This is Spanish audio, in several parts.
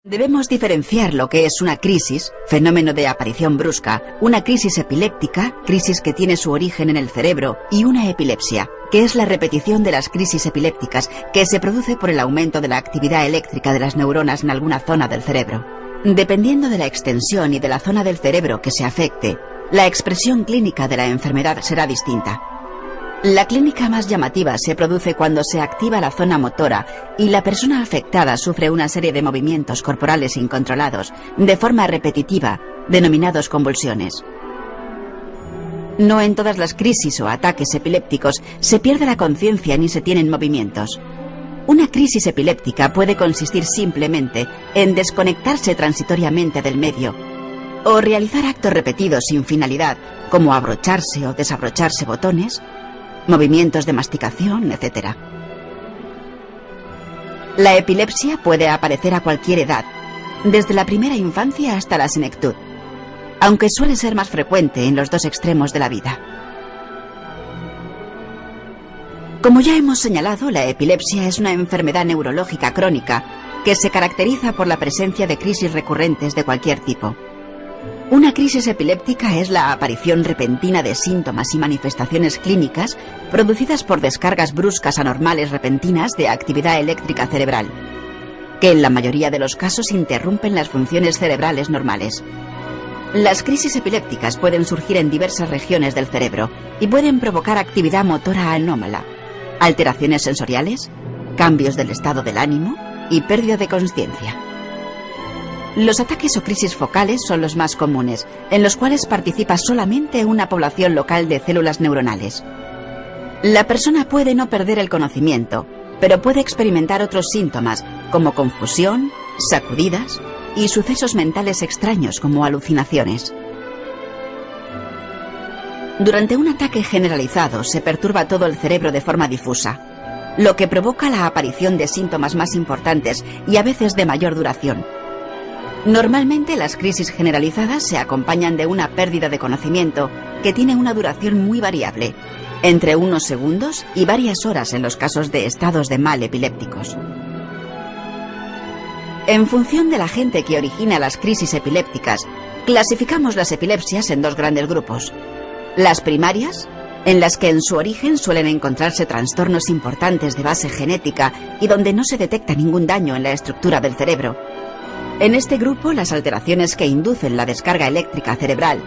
Debemos diferenciar lo que es una crisis, fenómeno de aparición brusca, una crisis epiléptica, crisis que tiene su origen en el cerebro, y una epilepsia, que es la repetición de las crisis epilépticas, que se produce por el aumento de la actividad eléctrica de las neuronas en alguna zona del cerebro. Dependiendo de la extensión y de la zona del cerebro que se afecte, la expresión clínica de la enfermedad será distinta. La clínica más llamativa se produce cuando se activa la zona motora y la persona afectada sufre una serie de movimientos corporales incontrolados, de forma repetitiva, denominados convulsiones. No en todas las crisis o ataques epilépticos se pierde la conciencia ni se tienen movimientos. Una crisis epiléptica puede consistir simplemente en desconectarse transitoriamente del medio o realizar actos repetidos sin finalidad, como abrocharse o desabrocharse botones, movimientos de masticación, etc. La epilepsia puede aparecer a cualquier edad, desde la primera infancia hasta la senectud, aunque suele ser más frecuente en los dos extremos de la vida. Como ya hemos señalado, la epilepsia es una enfermedad neurológica crónica que se caracteriza por la presencia de crisis recurrentes de cualquier tipo. Una crisis epiléptica es la aparición repentina de síntomas y manifestaciones clínicas producidas por descargas bruscas anormales repentinas de actividad eléctrica cerebral, que en la mayoría de los casos interrumpen las funciones cerebrales normales. Las crisis epilépticas pueden surgir en diversas regiones del cerebro y pueden provocar actividad motora anómala, alteraciones sensoriales, cambios del estado del ánimo y pérdida de consciencia. Los ataques o crisis focales son los más comunes, en los cuales participa solamente una población local de células neuronales. La persona puede no perder el conocimiento, pero puede experimentar otros síntomas, como confusión, sacudidas y sucesos mentales extraños como alucinaciones. Durante un ataque generalizado se perturba todo el cerebro de forma difusa, lo que provoca la aparición de síntomas más importantes y a veces de mayor duración. Normalmente las crisis generalizadas se acompañan de una pérdida de conocimiento que tiene una duración muy variable, entre unos segundos y varias horas en los casos de estados de mal epilépticos. En función del agente que origina las crisis epilépticas, clasificamos las epilepsias en dos grandes grupos. Las primarias, en las que en su origen suelen encontrarse trastornos importantes de base genética y donde no se detecta ningún daño en la estructura del cerebro. En este grupo, las alteraciones que inducen la descarga eléctrica cerebral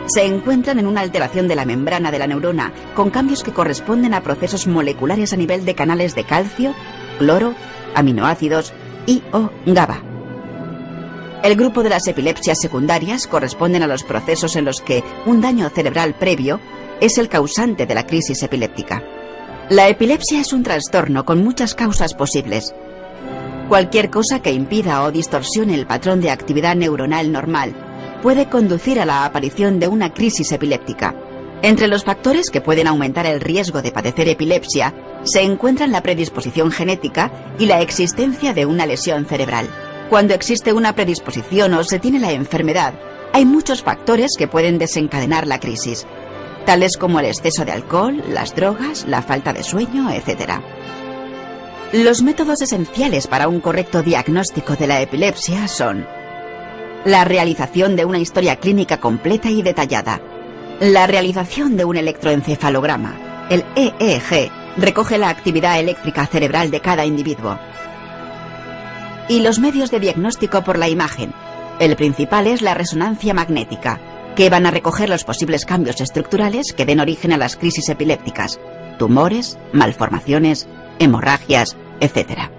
se encuentran en una alteración de la membrana de la neurona con cambios que corresponden a procesos moleculares a nivel de canales de calcio, cloro, aminoácidos y o GABA. El grupo de las epilepsias secundarias corresponden a los procesos en los que un daño cerebral previo es el causante de la crisis epiléptica. La epilepsia es un trastorno con muchas causas posibles. Cualquier cosa que impida o distorsione el patrón de actividad neuronal normal puede conducir a la aparición de una crisis epiléptica. Entre los factores que pueden aumentar el riesgo de padecer epilepsia se encuentran la predisposición genética y la existencia de una lesión cerebral. Cuando existe una predisposición o se tiene la enfermedad, hay muchos factores que pueden desencadenar la crisis, tales como el exceso de alcohol, las drogas, la falta de sueño, etc. Los métodos esenciales para un correcto diagnóstico de la epilepsia son la realización de una historia clínica completa y detallada. La realización de un electroencefalograma, el EEG, recoge la actividad eléctrica cerebral de cada individuo. Y los medios de diagnóstico por la imagen. El principal es la resonancia magnética, que van a recoger los posibles cambios estructurales que den origen a las crisis epilépticas, tumores, malformaciones, hemorragias, etc.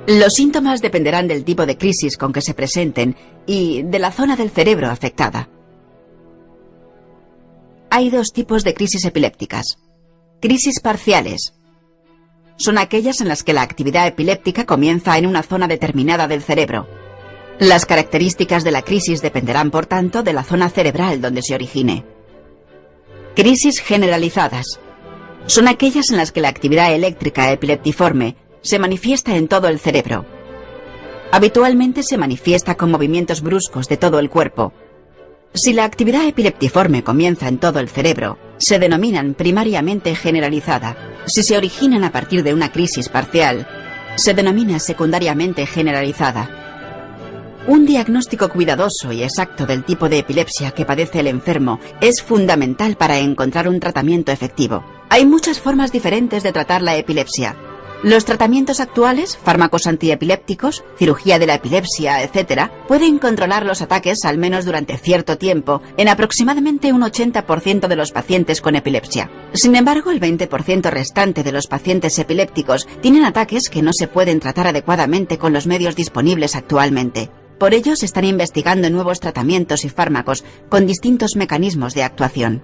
Los síntomas dependerán del tipo de crisis con que se presenten y de la zona del cerebro afectada. Hay dos tipos de crisis epilépticas. Crisis parciales. Son aquellas en las que la actividad epiléptica comienza en una zona determinada del cerebro. Las características de la crisis dependerán, por tanto, de la zona cerebral donde se origine. Crisis generalizadas. Son aquellas en las que la actividad eléctrica epileptiforme se manifiesta en todo el cerebro. Habitualmente se manifiesta con movimientos bruscos de todo el cuerpo. Si la actividad epileptiforme comienza en todo el cerebro, se denominan primariamente generalizada. Si se originan a partir de una crisis parcial, se denomina secundariamente generalizada. Un diagnóstico cuidadoso y exacto del tipo de epilepsia que padece el enfermo es fundamental para encontrar un tratamiento efectivo. Hay muchas formas diferentes de tratar la epilepsia. Los tratamientos actuales, fármacos antiepilépticos, cirugía de la epilepsia, etc., pueden controlar los ataques al menos durante cierto tiempo en aproximadamente un 80% de los pacientes con epilepsia. Sin embargo, el 20% restante de los pacientes epilépticos tienen ataques que no se pueden tratar adecuadamente con los medios disponibles actualmente. Por ello, se están investigando nuevos tratamientos y fármacos con distintos mecanismos de actuación.